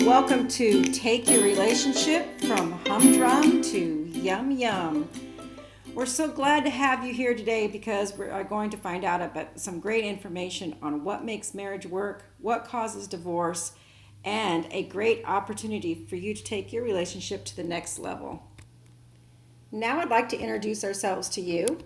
Welcome to Take Your Relationship from Humdrum to Yum Yum. We're so glad to have you here today because we are going to find out about some great information on what makes marriage work, what causes divorce, and a great opportunity for you to take your relationship to the next level. Now I'd like to introduce ourselves to you.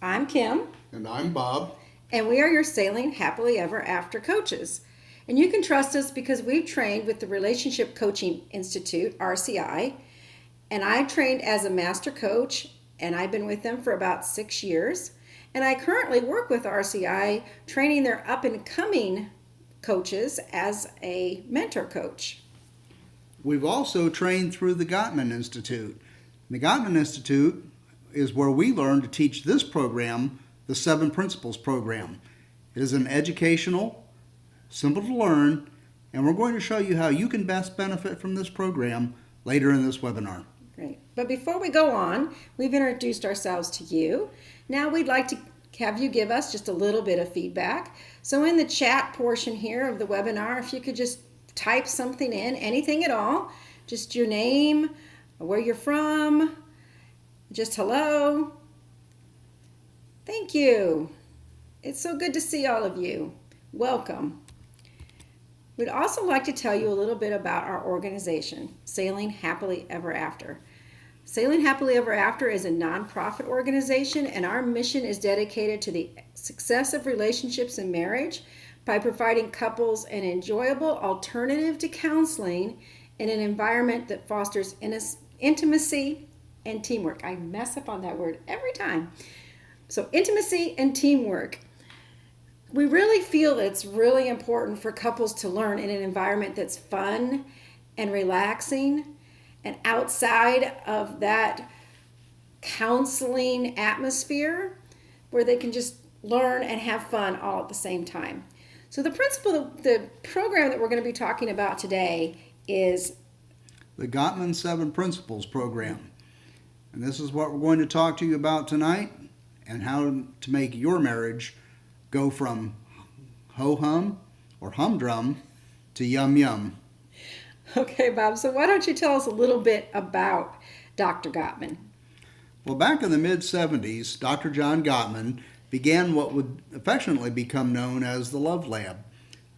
I'm Kim. And I'm Bob. And we are your Sailing Happily Ever After coaches. And you can trust us because we've trained with the Relationship Coaching Institute, RCI. And I trained as a master coach, and I've been with them for about 6 years. And I currently work with RCI, training their up-and-coming coaches as a mentor coach. We've also trained through the Gottman Institute. The Gottman Institute is where we learn to teach this program, the 7 Principles program. It is an educational, simple to learn, and we're going to show you how you can best benefit from this program later in this webinar. Great. But before we go on, we've introduced ourselves to you. Now we'd like to have you give us just a little bit of feedback. So in the chat portion here of the webinar, if you could just type something in, anything at all, just your name, where you're from, just hello. Thank you. It's so good to see all of you. Welcome. We'd also like to tell you a little bit about our organization, Sailing Happily Ever After. Sailing Happily Ever After is a nonprofit organization, and our mission is dedicated to the success of relationships and marriage by providing couples an enjoyable alternative to counseling in an environment that fosters intimacy and teamwork. I mess up on that word every time. So intimacy and teamwork. We really feel it's really important for couples to learn in an environment that's fun and relaxing and outside of that counseling atmosphere where they can just learn and have fun all at the same time. So the program that we're going to be talking about today is the Gottman 7 Principles program. And this is what we're going to talk to you about tonight and how to make your marriage go from ho-hum or humdrum to yum-yum. Okay, Bob, so why don't you tell us a little bit about Dr. Gottman? Well, back in the mid-70s, Dr. John Gottman began what would affectionately become known as the Love Lab.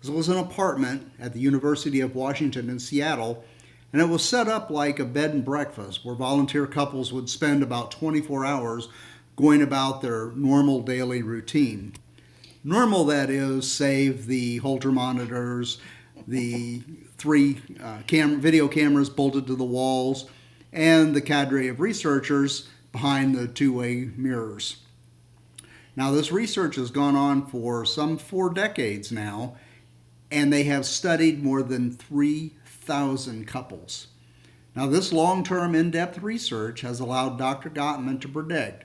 This was an apartment at the University of Washington in Seattle, and it was set up like a bed and breakfast where volunteer couples would spend about 24 hours going about their normal daily routine. Normal, that is, save the Holter monitors, the 3 video cameras bolted to the walls, and the cadre of researchers behind the 2-way mirrors. Now, this research has gone on for some 4 decades now, and they have studied more than 3,000 couples. Now, this long-term, in-depth research has allowed Dr. Gottman to predict,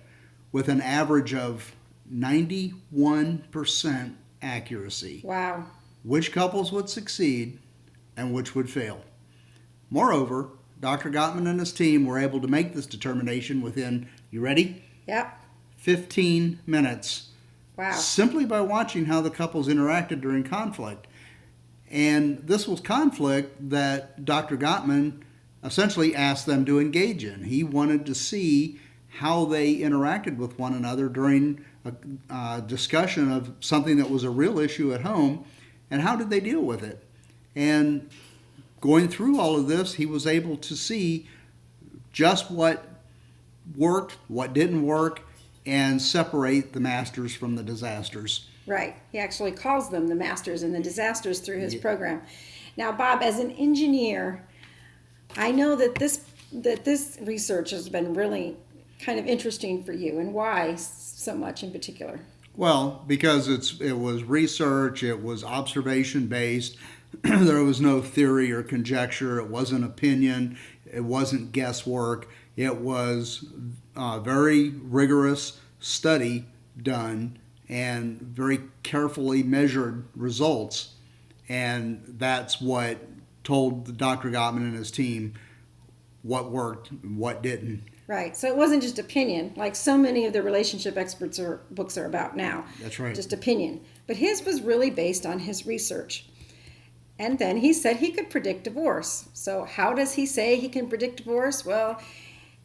with an average of 91% accuracy. Wow. Which couples would succeed and which would fail. Moreover, Dr. Gottman and his team were able to make this determination within, you ready? Yep. 15 minutes. Wow. Simply by watching how the couples interacted during conflict. And this was conflict that Dr. Gottman essentially asked them to engage in. He wanted to see how they interacted with one another during a discussion of something that was a real issue at home, and how did they deal with it. And going through all of this, he was able to see just what worked, what didn't work, and separate the masters from the disasters. Right. He actually calls them the masters and the disasters through his program. Now, Bob, as an engineer, I know that this research has been really kind of interesting for you, and why so much in particular? Well, because it was research, it was observation-based, there was no theory or conjecture, it wasn't opinion, it wasn't guesswork, it was very rigorous study done and very carefully measured results, and that's what told Dr. Gottman and his team what worked and what didn't. Right. So it wasn't just opinion, like so many of the relationship experts books are about now. That's right. Just opinion. But his was really based on his research. And then he said he could predict divorce. So how does he say he can predict divorce? Well,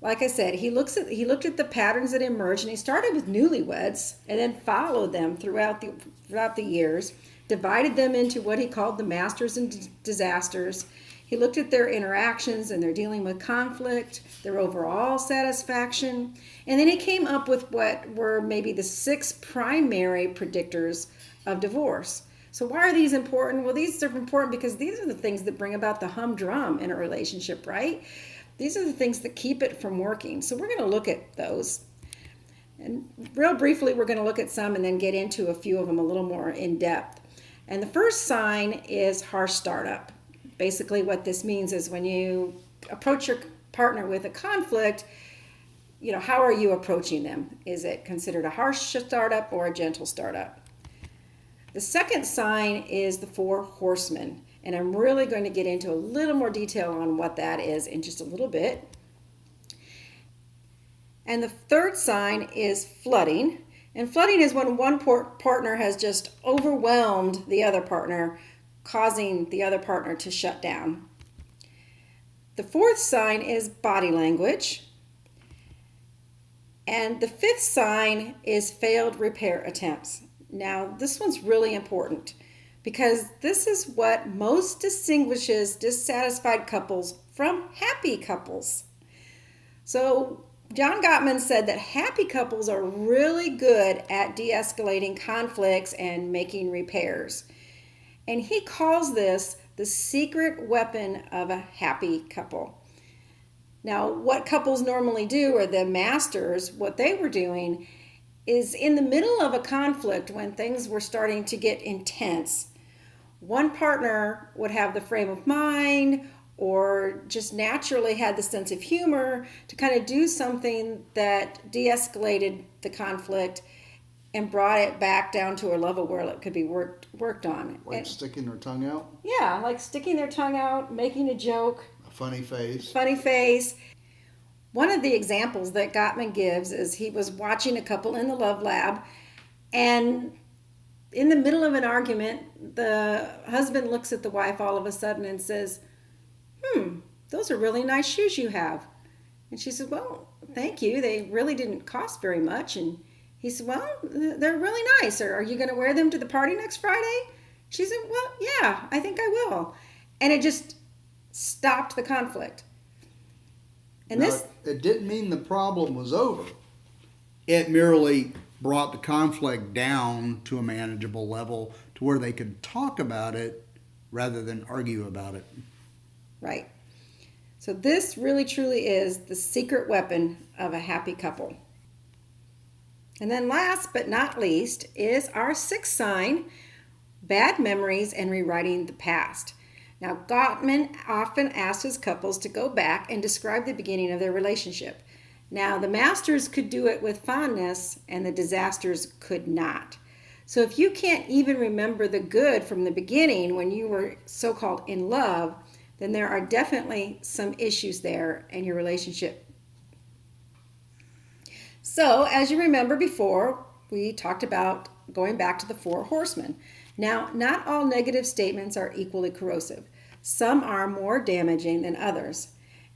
like I said, he looked at the patterns that emerged, and he started with newlyweds and then followed them throughout the years, divided them into what he called the masters and disasters. He looked at their interactions and their dealing with conflict, their overall satisfaction, and then he came up with what were maybe the 6 primary predictors of divorce. So why are these important? Well, these are important because these are the things that bring about the humdrum in a relationship, right? These are the things that keep it from working. So we're going to look at those. And real briefly, we're going to look at some and then get into a few of them a little more in depth. And the first sign is harsh startup. Basically, what this means is when you approach your partner with a conflict, how are you approaching them? Is it considered a harsh startup or a gentle startup? The second sign is the 4 horsemen. And I'm really going to get into a little more detail on what that is in just a little bit. And the third sign is flooding. And flooding is when one partner has just overwhelmed the other partner, causing the other partner to shut down. The fourth sign is body language. And the fifth sign is failed repair attempts. Now, this one's really important, because this is what most distinguishes dissatisfied couples from happy couples. So John Gottman said that happy couples are really good at de-escalating conflicts and making repairs. And he calls this the secret weapon of a happy couple. Now, what couples normally do, or the masters, what they were doing is in the middle of a conflict when things were starting to get intense, one partner would have the frame of mind or just naturally had the sense of humor to kind of do something that de-escalated the conflict and brought it back down to a level where it could be worked on. Like sticking their tongue out? Yeah, like sticking their tongue out, making a joke. A funny face. Funny face. One of the examples that Gottman gives is he was watching a couple in the Love Lab, and in the middle of an argument, the husband looks at the wife all of a sudden and says, those are really nice shoes you have. And she said, well, thank you. They really didn't cost very much. And he said, well, they're really nice. Are you going to wear them to the party next Friday? She said, well, yeah, I think I will. And it just stopped the conflict. And now, it didn't mean the problem was over. It merely brought the conflict down to a manageable level to where they could talk about it rather than argue about it. Right. So this really truly is the secret weapon of a happy couple. And then last but not least is our 6th sign, bad memories and rewriting the past. Now, Gottman often asks his couples to go back and describe the beginning of their relationship. Now, the masters could do it with fondness and the disasters could not. So if you can't even remember the good from the beginning when you were so-called in love, then there are definitely some issues there in your relationship. So, as you remember before, we talked about going back to the 4 horsemen. Now, not all negative statements are equally corrosive. Some are more damaging than others.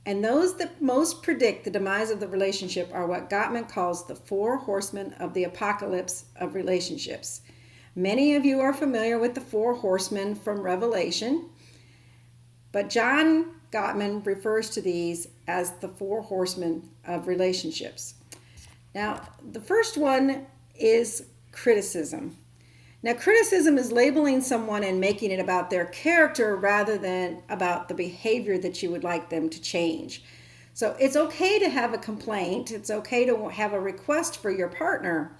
And those that most predict the demise of the relationship are what Gottman calls the 4 horsemen of the apocalypse of relationships. Many of you are familiar with the 4 horsemen from Revelation, but John Gottman refers to these as the 4 horsemen of relationships. Now, the first one is criticism. Now, criticism is labeling someone and making it about their character rather than about the behavior that you would like them to change. So it's okay to have a complaint. It's okay to have a request for your partner,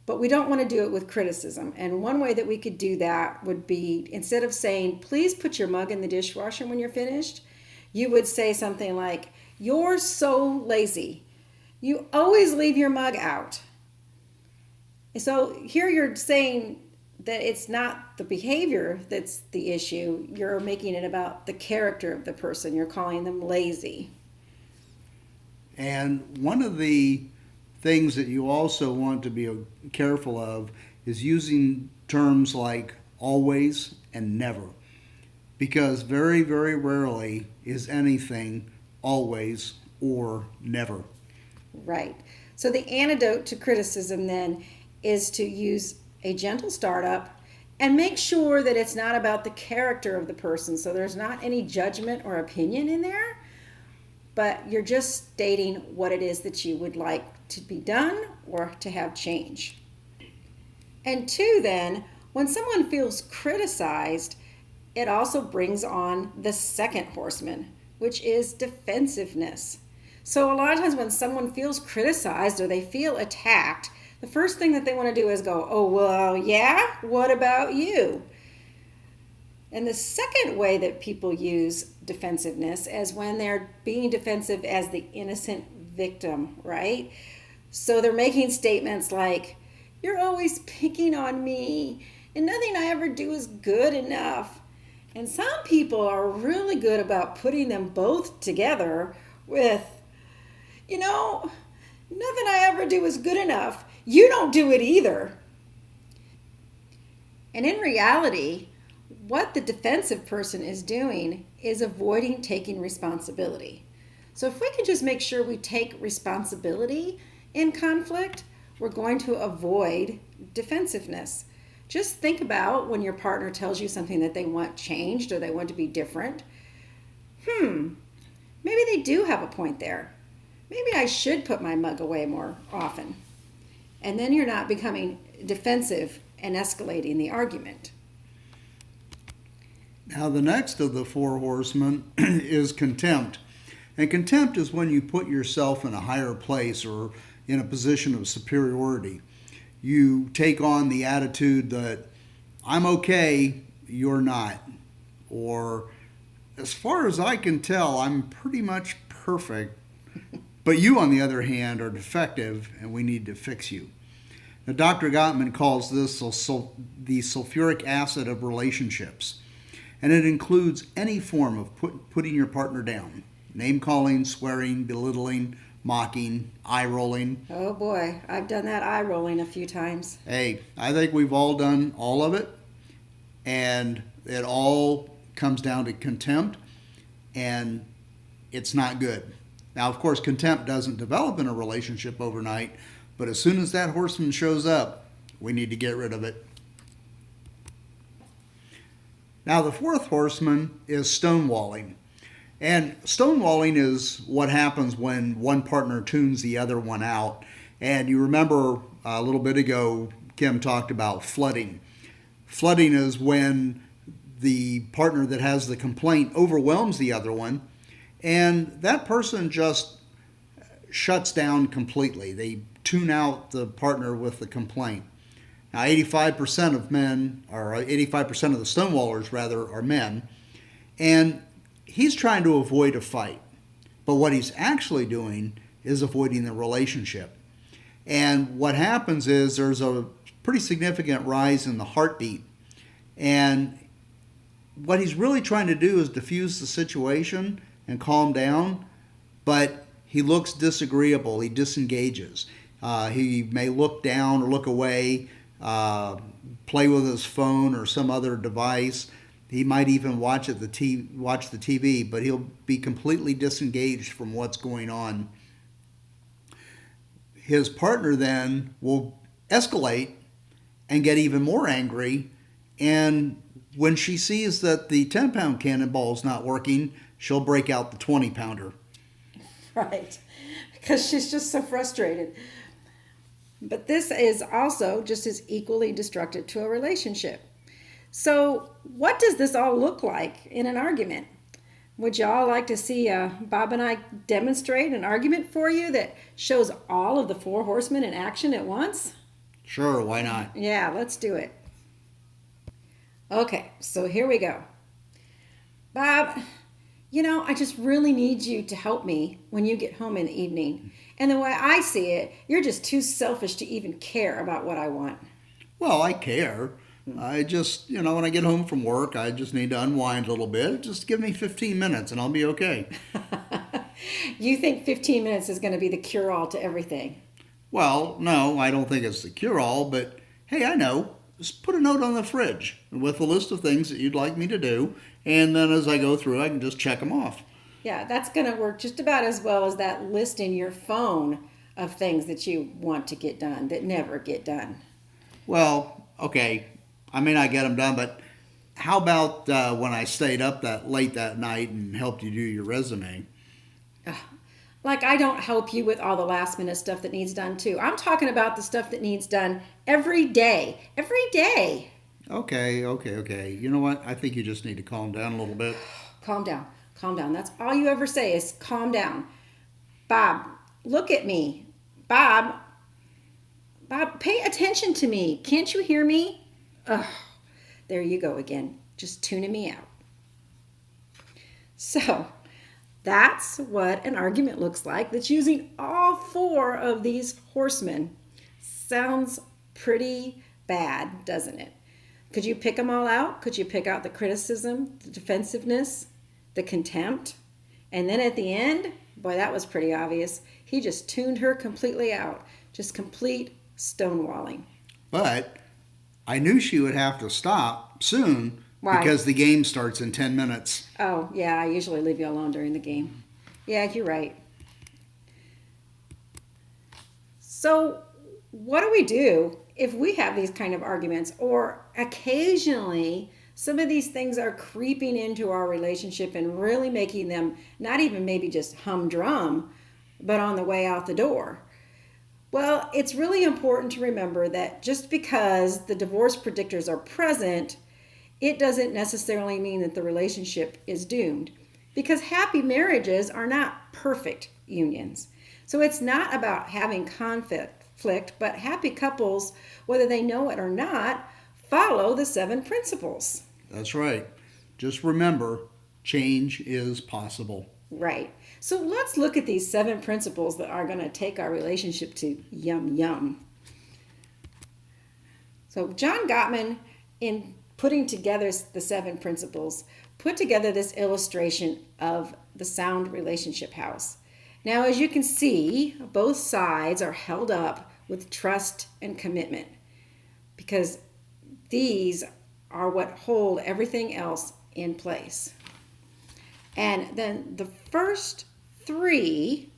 but we don't want to do it with criticism. And one way that we could do that would be, instead of saying, please put your mug in the dishwasher when you're finished, you would say something like, you're so lazy. You always leave your mug out. So here you're saying that it's not the behavior that's the issue. You're making it about the character of the person. You're calling them lazy. And one of the things that you also want to be careful of is using terms like always and never. because very, very rarely is anything always or never. Right. So the antidote to criticism then is to use a gentle startup and make sure that it's not about the character of the person. So there's not any judgment or opinion in there, but you're just stating what it is that you would like to be done or to have change. And two, then, when someone feels criticized, it also brings on the second horseman, which is defensiveness. So a lot of times when someone feels criticized or they feel attacked, the first thing that they want to do is go, oh, well, yeah, what about you? And the second way that people use defensiveness is when they're being defensive as the innocent victim, right? So they're making statements like, you're always picking on me, and nothing I ever do is good enough. And some people are really good about putting them both together with, nothing I ever do is good enough. You don't do it either. And in reality, what the defensive person is doing is avoiding taking responsibility. So if we can just make sure we take responsibility in conflict, we're going to avoid defensiveness. Just think about when your partner tells you something that they want changed or they want to be different. Maybe they do have a point there. Maybe I should put my mug away more often. And then you're not becoming defensive and escalating the argument. Now, the next of the four horsemen is contempt. And contempt is when you put yourself in a higher place or in a position of superiority. You take on the attitude that I'm okay, you're not. Or as far as I can tell, I'm pretty much perfect. But you, on the other hand, are defective and we need to fix you. Now, Dr. Gottman calls this the sulfuric acid of relationships. And it includes any form of putting your partner down. Name calling, swearing, belittling, mocking, eye rolling. Oh boy, I've done that eye rolling a few times. Hey, I think we've all done all of it. And it all comes down to contempt. And it's not good. Now, of course, contempt doesn't develop in a relationship overnight. But as soon as that horseman shows up, we need to get rid of it. Now, the fourth horseman is stonewalling. And stonewalling is what happens when one partner tunes the other one out. And you remember a little bit ago, Kim talked about flooding. Flooding is when the partner that has the complaint overwhelms the other one, and that person just shuts down completely. They tune out the partner with the complaint. Now, 85% of men, or 85% of the stonewallers, rather, are men. And he's trying to avoid a fight. But what he's actually doing is avoiding the relationship. And what happens is there's a pretty significant rise in the heartbeat. And what he's really trying to do is diffuse the situation and calm down. But he looks disagreeable. He disengages. He may look down or look away. Play with his phone or some other device. He might even watch the TV, but he'll be completely disengaged from what's going on. His partner then will escalate and get even more angry, and when she sees that the 10-pound cannonball is not working, she'll break out the 20-pounder. Right, because she's just so frustrated. But this is also just as equally destructive to a relationship. So what does this all look like in an argument? Would y'all like to see Bob and I demonstrate an argument for you that shows all of the four horsemen in action at once? Sure, why not? Yeah, let's do it. Okay, so here we go. Bob, I just really need you to help me when you get home in the evening. And the way I see it, you're just too selfish to even care about what I want. Well, I care. I just, when I get home from work, I just need to unwind a little bit. Just give me 15 minutes and I'll be okay. You think 15 minutes is going to be the cure-all to everything? Well, no, I don't think it's the cure-all, but hey, I know. just put a note on the fridge with a list of things that you'd like me to do. And then as I go through, I can just check them off. Yeah, that's going to work just about as well as that list in your phone of things that you want to get done that never get done. Well, okay, I may not get them done, but how about when I stayed up that late that night and helped you do your resume? Like, I don't help you with all the last minute stuff that needs done too. I'm talking about the stuff that needs done every day. Every day. Okay. You know what? I think you just need to calm down a little bit. Calm down. Calm down. That's all you ever say is calm down. Bob, look at me. Bob, pay attention to me. Can't you hear me? Ugh, there you go again. Just tuning me out. So, that's what an argument looks like that's using all four of these horsemen. Sounds pretty bad, doesn't it? Could you pick them all out? Could you pick out the criticism, the defensiveness, the contempt? And then at the end, boy, that was pretty obvious. He just tuned her completely out. Just complete stonewalling. But I knew she would have to stop soon. Why? Because the game starts in 10 minutes. Oh, yeah, I usually leave you alone during the game. Yeah, you're right. So, what do we do if we have these kind of arguments, or occasionally some of these things are creeping into our relationship and really making them not even maybe just humdrum, but on the way out the door? Well, it's really important to remember that just because the divorce predictors are present, it doesn't necessarily mean that the relationship is doomed, because happy marriages are not perfect unions. So it's not about having conflict, but happy couples, whether they know it or not, follow the 7 principles. That's right. Just remember, change is possible. Right. So let's look at these 7 principles that are going to take our relationship to yum yum. So John Gottman, in putting together the 7 principles, put together this illustration of the sound relationship house. Now, as you can see, both sides are held up with trust and commitment, because these are what hold everything else in place. And then the first 3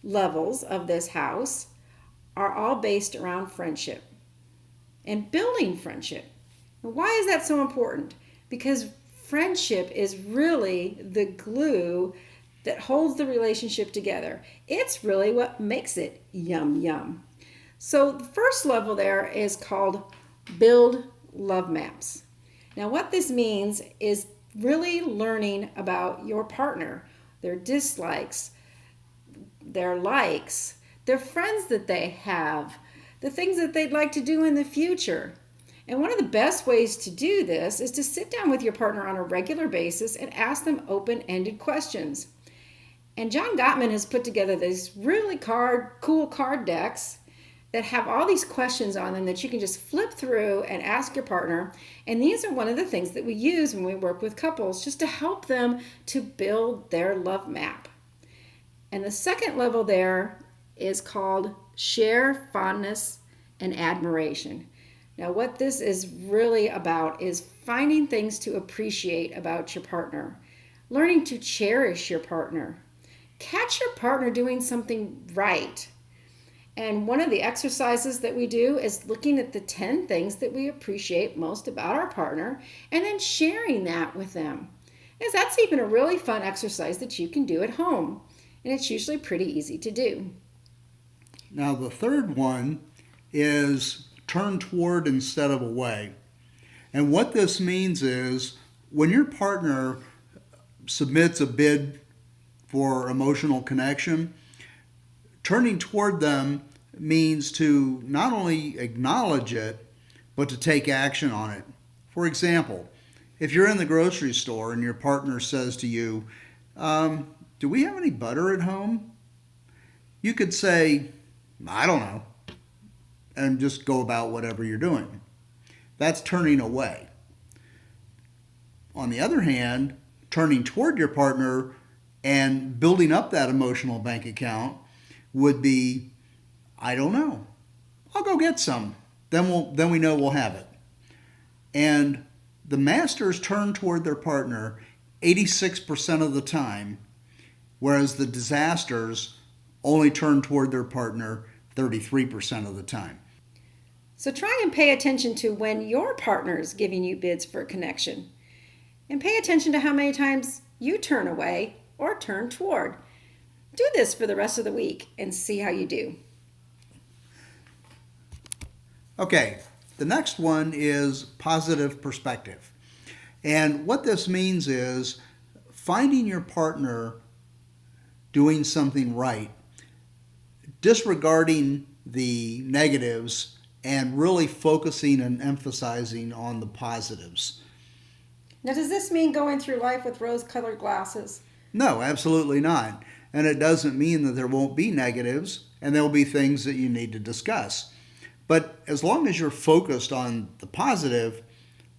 levels of this house are all based around friendship and building friendship. Why is that so important? Because friendship is really the glue that holds the relationship together. It's really what makes it yum yum. So the first level there is called build love maps. Now what this means is really learning about your partner, their dislikes, their likes, their friends that they have, the things that they'd like to do in the future. And one of the best ways to do this is to sit down with your partner on a regular basis and ask them open-ended questions. And John Gottman has put together these really cool card decks that have all these questions on them that you can just flip through and ask your partner. And these are one of the things that we use when we work with couples, just to help them to build their love map. And the second level there is called share fondness and admiration. Now, what this is really about is finding things to appreciate about your partner, learning to cherish your partner, catch your partner doing something right. And one of the exercises that we do is looking at the 10 things that we appreciate most about our partner and then sharing that with them. And that's even a really fun exercise that you can do at home. And it's usually pretty easy to do. Now, the third one is turn toward instead of away. And what this means is when your partner submits a bid for emotional connection, turning toward them means to not only acknowledge it, but to take action on it. For example, if you're in the grocery store and your partner says to you, do we have any butter at home? You could say, I don't know, and just go about whatever you're doing. That's turning away. On the other hand, turning toward your partner and building up that emotional bank account would be, I don't know, I'll go get some. then we know we'll have it. And the masters turn toward their partner 86% of the time, whereas the disasters only turn toward their partner 33% of the time. So try and pay attention to when your partner is giving you bids for a connection. And pay attention to how many times you turn away or turn toward. Do this for the rest of the week and see how you do. Okay, the next one is positive perspective. And what this means is finding your partner doing something right, disregarding the negatives, and really focusing and emphasizing on the positives. Now, does this mean going through life with rose-colored glasses? No, absolutely not. And it doesn't mean that there won't be negatives, and there'll be things that you need to discuss. But as long as you're focused on the positive,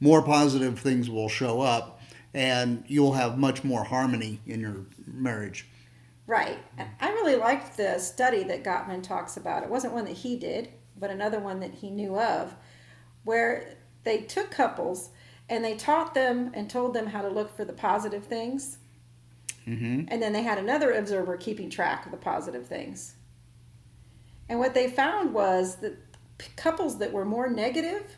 more positive things will show up, and you'll have much more harmony in your marriage. Right. And I really liked the study that Gottman talks about. It wasn't one that he did, but another one that he knew of, where they took couples and they taught them and told them how to look for the positive things. Mm-hmm. And then they had another observer keeping track of the positive things. And what they found was that couples that were more negative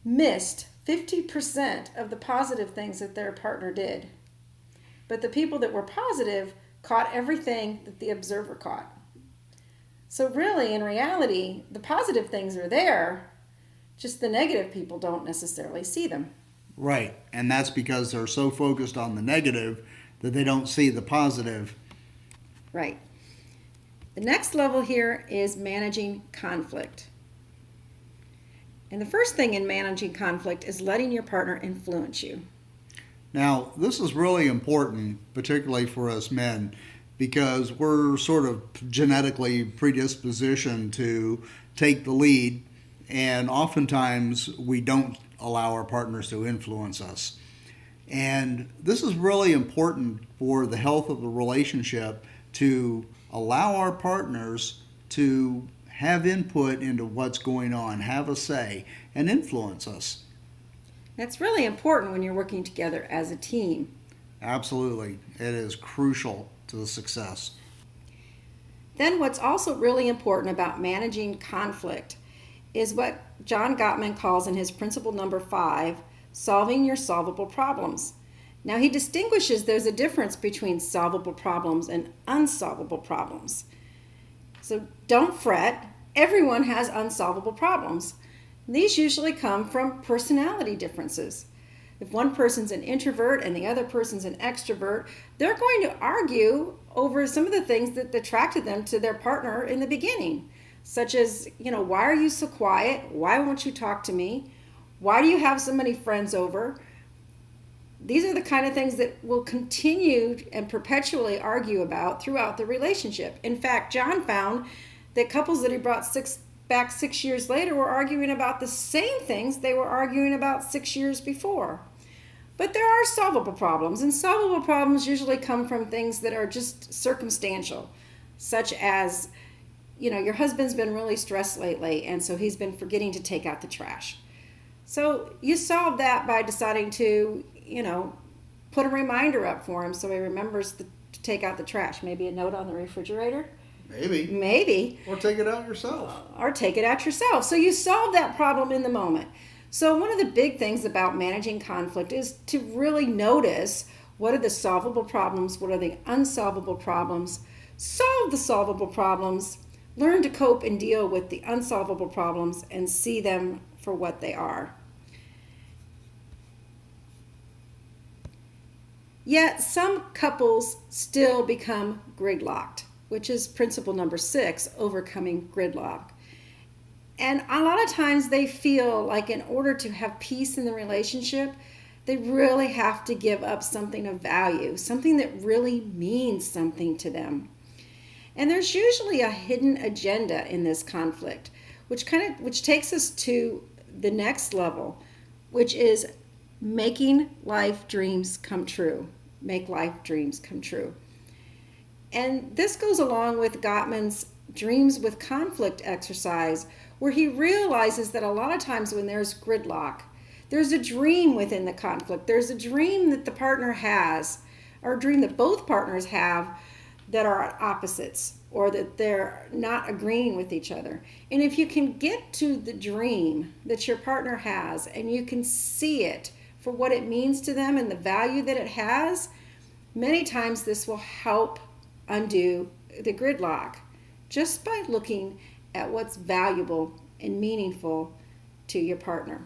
missed 50% of the positive things that their partner did. But the people that were positive caught everything that the observer caught. So really, in reality, the positive things are there, just the negative people don't necessarily see them. Right, and that's because they're so focused on the negative that they don't see the positive. Right. The next level here is managing conflict. And the first thing in managing conflict is letting your partner influence you. Now, this is really important, particularly for us men, because we're sort of genetically predispositioned to take the lead, and oftentimes we don't allow our partners to influence us. And this is really important for the health of the relationship, to allow our partners to have input into what's going on, have a say, and influence us. That's really important when you're working together as a team. Absolutely. It is crucial to the success. Then what's also really important about managing conflict is what John Gottman calls in his principle number 5, solving your solvable problems. Now he distinguishes there's a difference between solvable problems and unsolvable problems. So don't fret, everyone has unsolvable problems. These usually come from personality differences. If one person's an introvert and the other person's an extrovert, they're going to argue over some of the things that attracted them to their partner in the beginning, such as, why are you so quiet? Why won't you talk to me? Why do you have so many friends over? These are the kind of things that will continue and perpetually argue about throughout the relationship. In fact, John found that couples that he brought back 6 years later were arguing about the same things they were arguing about 6 years before. But there are solvable problems, and solvable problems usually come from things that are just circumstantial, such as, your husband's been really stressed lately, and so he's been forgetting to take out the trash. So you solve that by deciding to, put a reminder up for him so he remembers to take out the trash. Maybe a note on the refrigerator. Maybe. Or take it out yourself. Or take it out yourself. So you solve that problem in the moment. So one of the big things about managing conflict is to really notice what are the solvable problems, what are the unsolvable problems, solve the solvable problems, learn to cope and deal with the unsolvable problems, and see them for what they are. Yet some couples still become gridlocked, which is principle number 6, overcoming gridlock. And a lot of times they feel like in order to have peace in the relationship, they really have to give up something of value, something that really means something to them. And there's usually a hidden agenda in this conflict, which takes us to the next level, which is making life dreams come true. Make life dreams come true. And this goes along with Gottman's Dreams with Conflict exercise, where he realizes that a lot of times when there's gridlock, there's a dream within the conflict. There's a dream that the partner has, or a dream that both partners have, that are at opposites, or that they're not agreeing with each other. And if you can get to the dream that your partner has and you can see it for what it means to them and the value that it has, many times this will help undo the gridlock just by looking at what's valuable and meaningful to your partner.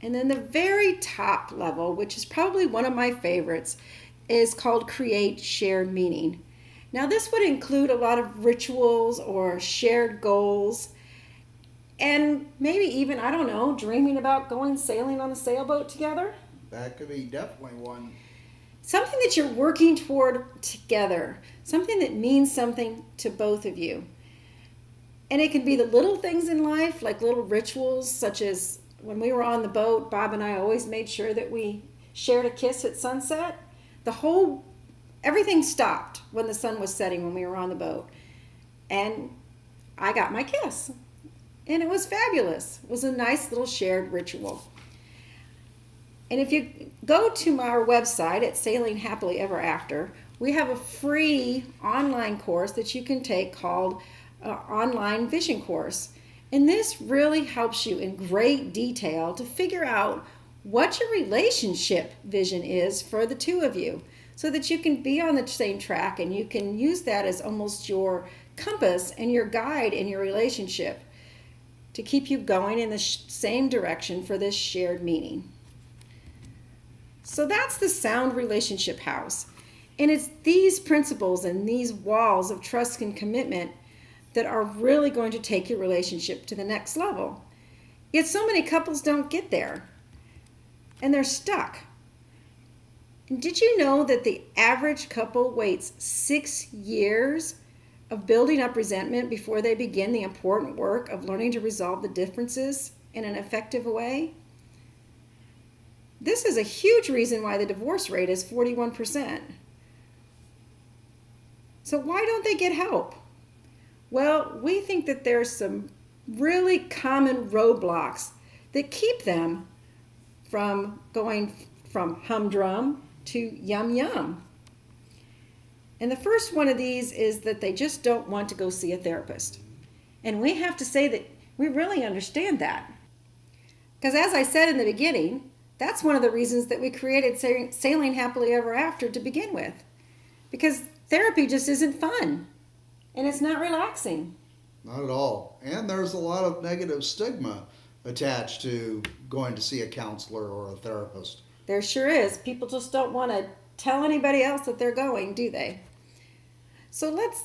And then the very top level, which is probably one of my favorites, is called Create Shared Meaning. Now this would include a lot of rituals or shared goals, and maybe even, I don't know, dreaming about going sailing on a sailboat together. That could be definitely one. Something that you're working toward together, something that means something to both of you. And it can be the little things in life, like little rituals, such as when we were on the boat, Bob and I always made sure that we shared a kiss at sunset. Everything stopped when the sun was setting when we were on the boat. And I got my kiss. And it was fabulous. It was a nice little shared ritual. And if you go to our website at Sailing Happily Ever After, we have a free online course that you can take called Online Vision Course. And this really helps you in great detail to figure out what your relationship vision is for the two of you, so that you can be on the same track and you can use that as almost your compass and your guide in your relationship to keep you going in the same direction for this shared meaning. So that's the Sound Relationship House. And it's these principles and these walls of trust and commitment that are really going to take your relationship to the next level. Yet so many couples don't get there, and they're stuck. And did you know that the average couple waits 6 years of building up resentment before they begin the important work of learning to resolve the differences in an effective way? This is a huge reason why the divorce rate is 41%. So why don't they get help? Well, we think that there's some really common roadblocks that keep them from going from humdrum to yum yum. And the first one of these is that they just don't want to go see a therapist. And we have to say that we really understand that. Because as I said in the beginning, that's one of the reasons that we created Sailing Happily Ever After to begin with. Because therapy just isn't fun. And it's not relaxing. Not at all. And there's a lot of negative stigma attached to going to see a counselor or a therapist. There sure is. People just don't want to tell anybody else that they're going, do they? So let's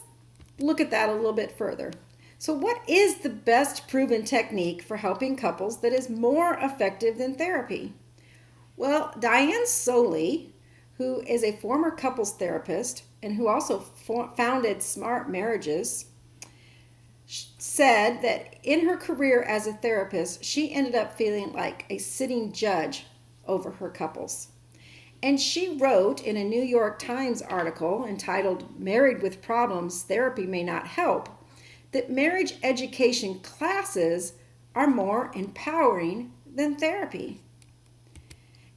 look at that a little bit further. So what is the best proven technique for helping couples that is more effective than therapy? Well, Diane Soley, who is a former couples therapist and who also founded Smart Marriages, said that in her career as a therapist, she ended up feeling like a sitting judge over her couples. And she wrote in a New York Times article entitled "Married with Problems, Therapy May Not Help," that marriage education classes are more empowering than therapy.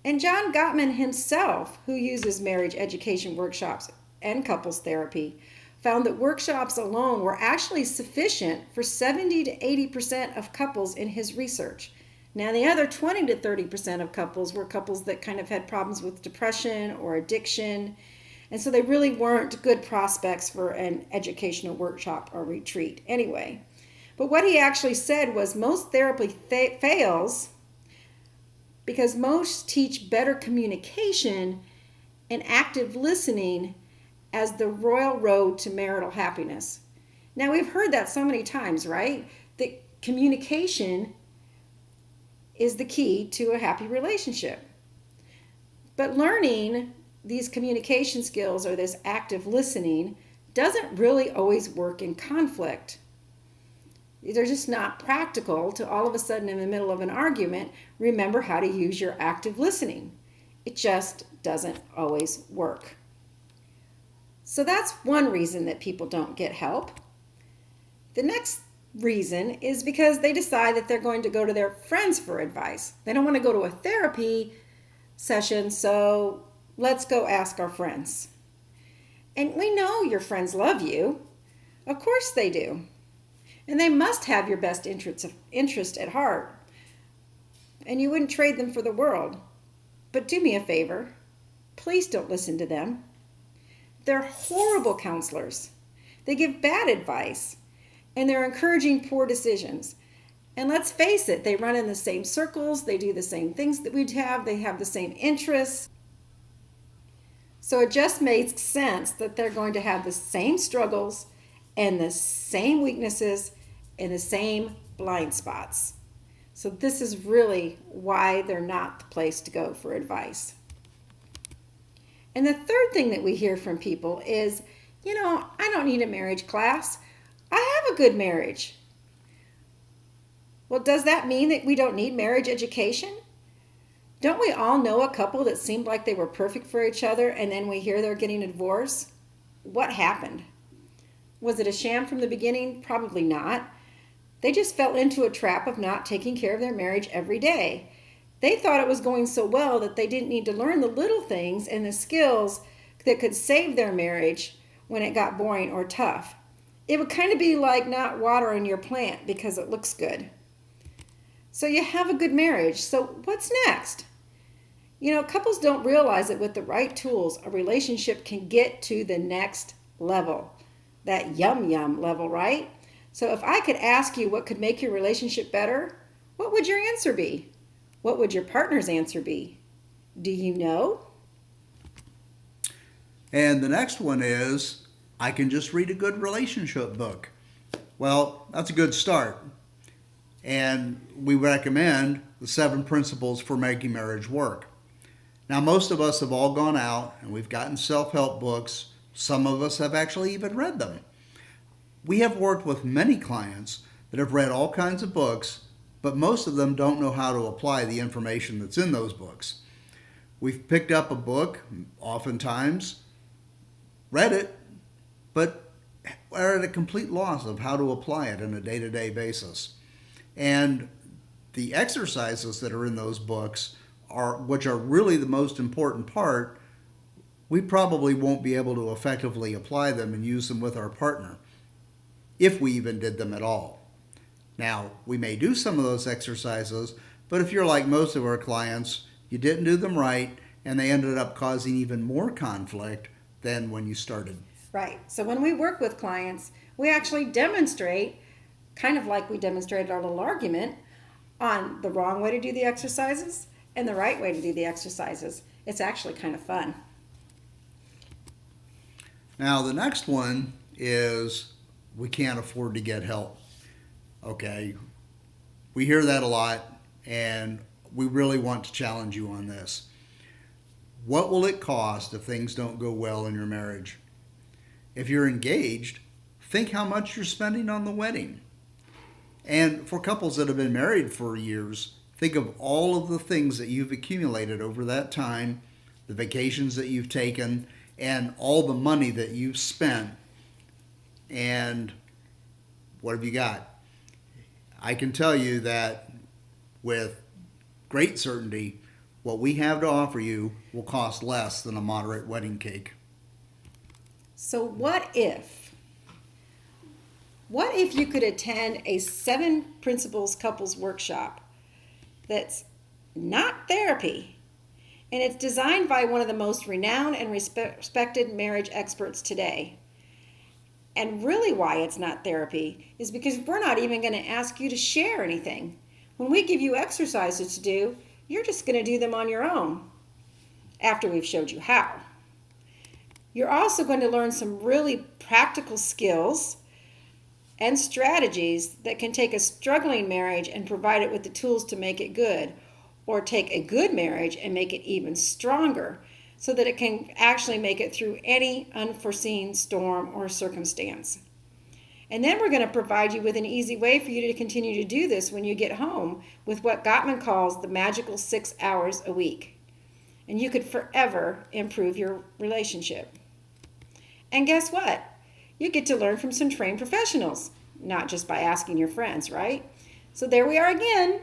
And John Gottman himself, who uses marriage education workshops and couples therapy, found that workshops alone were actually sufficient for 70 to 80% of couples in his research. Now, the other 20 to 30% of couples were couples that kind of had problems with depression or addiction, and so they really weren't good prospects for an educational workshop or retreat anyway. But what he actually said was most therapy fails because most teach better communication and active listening as the royal road to marital happiness. Now, we've heard that so many times, right? That communication is the key to a happy relationship. But learning these communication skills or this active listening doesn't really always work in conflict. They're just not practical to all of a sudden in the middle of an argument remember how to use your active listening. It just doesn't always work. So that's one reason that people don't get help. The next reason is because they decide that they're going to go to their friends for advice. They don't want to go to a therapy session, so let's go ask our friends. And we know your friends love you. Of course they do. And they must have your best interest at heart. And you wouldn't trade them for the world. But do me a favor. Please don't listen to them. They're horrible counselors. They give bad advice. And they're encouraging poor decisions. And let's face it, they run in the same circles. They do the same things that we'd have. They have the same interests. So it just makes sense that they're going to have the same struggles and the same weaknesses and the same blind spots. So this is really why they're not the place to go for advice. And the third thing that we hear from people is, I don't need a marriage class. I have a good marriage. Well, does that mean that we don't need marriage education? Don't we all know a couple that seemed like they were perfect for each other and then we hear they're getting a divorce? What happened? Was it a sham from the beginning? Probably not. They just fell into a trap of not taking care of their marriage every day. They thought it was going so well that they didn't need to learn the little things and the skills that could save their marriage when it got boring or tough. It would kind of be like not watering your plant because it looks good. So you have a good marriage. So what's next? Couples don't realize that with the right tools, a relationship can get to the next level. That yum yum level, right? So if I could ask you what could make your relationship better, what would your answer be? What would your partner's answer be? Do you know? And the next one is, I can just read a good relationship book. Well, that's a good start. And we recommend the 7 principles for making marriage work. Now, most of us have all gone out and we've gotten self-help books. Some of us have actually even read them. We have worked with many clients that have read all kinds of books, but most of them don't know how to apply the information that's in those books. We've picked up a book, oftentimes, read it, but are at a complete loss of how to apply it on a day-to-day basis. And the exercises that are in those books, which are really the most important part, we probably won't be able to effectively apply them and use them with our partner, if we even did them at all. Now, we may do some of those exercises, but if you're like most of our clients, you didn't do them right, and they ended up causing even more conflict than when you started. Right. So when we work with clients, we actually demonstrate, kind of like we demonstrated our little argument, on the wrong way to do the exercises and the right way to do the exercises. It's actually kind of fun. Now, the next one is, we can't afford to get help. Okay, we hear that a lot, and we really want to challenge you on this. What will it cost if things don't go well in your marriage? If you're engaged, think how much you're spending on the wedding. And for couples that have been married for years, think of all of the things that you've accumulated over that time, the vacations that you've taken, and all the money that you've spent. And what have you got? I can tell you that with great certainty, what we have to offer you will cost less than a moderate wedding cake. So what if you could attend a 7 principles couples workshop that's not therapy, and it's designed by one of the most renowned and respected marriage experts today? And really why it's not therapy is because we're not even going to ask you to share anything. When we give you exercises to do, you're just going to do them on your own after we've showed you how. You're also going to learn some really practical skills and strategies that can take a struggling marriage and provide it with the tools to make it good, or take a good marriage and make it even stronger so that it can actually make it through any unforeseen storm or circumstance. And then we're going to provide you with an easy way for you to continue to do this when you get home with what Gottman calls the magical 6 hours a week. And you could forever improve your relationship. And guess what? You get to learn from some trained professionals. not just by asking your friends, right? So there we are again.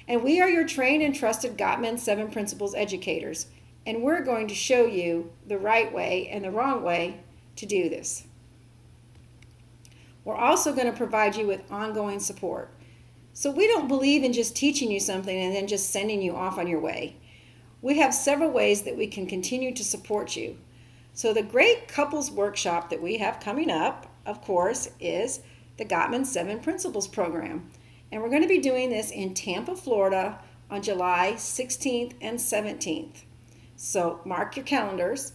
And we are your trained and trusted Gottman 7 Principles educators. And we're going to show you the right way and the wrong way to do this. We're also going to provide you with ongoing support. So we don't believe in just teaching you something and then just sending you off on your way. We have several ways that we can continue to support you. So the great couples workshop that we have coming up, of course, is the Gottman 7 Principles program. And we're going to be doing this in Tampa, Florida on July 16th and 17th. So mark your calendars.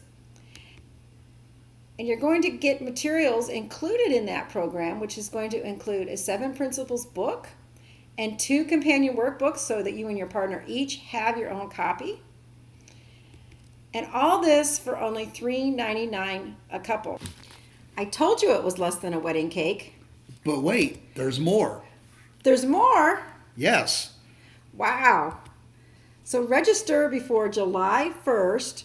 And you're going to get materials included in that program, which is going to include a 7 Principles book and 2 companion workbooks so that you and your partner each have your own copy. And all this for only $3.99 a couple. I told you it was less than a wedding cake. But wait, there's more. There's more? Yes. Wow. So register before July 1st,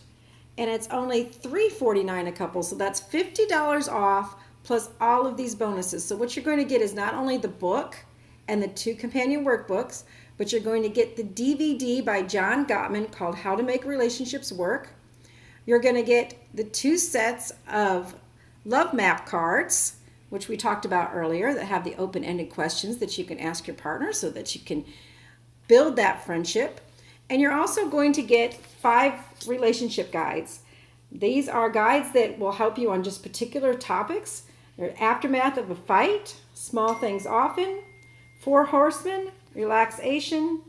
and it's only $3.49 a couple, so that's $50 off plus all of these bonuses. So what you're going to get is not only the book and the 2 companion workbooks, but you're going to get the DVD by John Gottman called How to Make Relationships Work. You're going to get the 2 sets of love map cards, which we talked about earlier, that have the open-ended questions that you can ask your partner so that you can build that friendship. And you're also going to get 5 relationship guides. These are guides that will help you on just particular topics. There's aftermath of a fight, small things often, 4 horsemen, relaxation,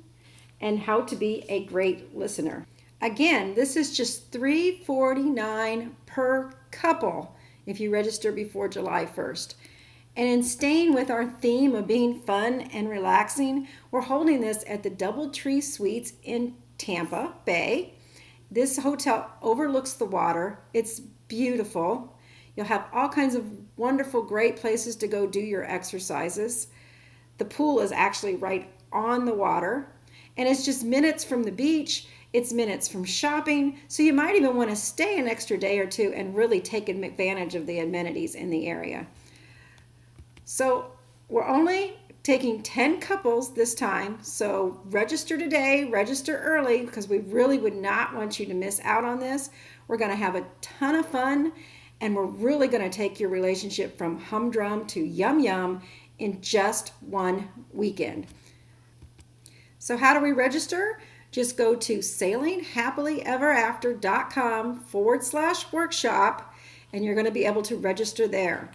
and how to be a great listener. Again, this is just $3.49 per couple if you register before July 1st. And in staying with our theme of being fun and relaxing, we're holding this at the DoubleTree Suites in Tampa Bay. This hotel overlooks the water. It's beautiful. You'll have all kinds of wonderful, great places to go do your exercises. The pool is actually right on the water, and it's just minutes from the beach. It's minutes from shopping, so you might even want to stay an extra day or 2 and really take advantage of the amenities in the area. So we're only taking 10 couples this time, so register today, register early, because we really would not want you to miss out on this. We're going to have a ton of fun, and we're really going to take your relationship from humdrum to yum yum in just one weekend. So how do we register? Just go to sailinghappilyeverafter.com/workshop, and you're going to be able to register there.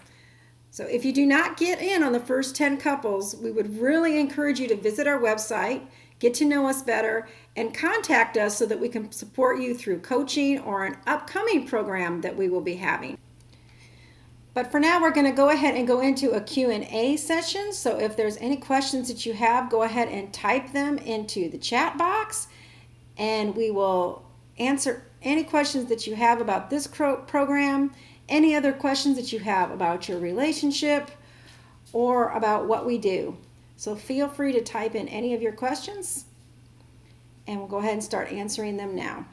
So if you do not get in on the first 10 couples, we would really encourage you to visit our website, get to know us better, and contact us so that we can support you through coaching or an upcoming program that we will be having. But for now, we're going to go ahead and go into a Q&A session. So if there's any questions that you have, go ahead and type them into the chat box, and we will answer any questions that you have about this program, any other questions that you have about your relationship or about what we do. So feel free to type in any of your questions, and we'll go ahead and start answering them now.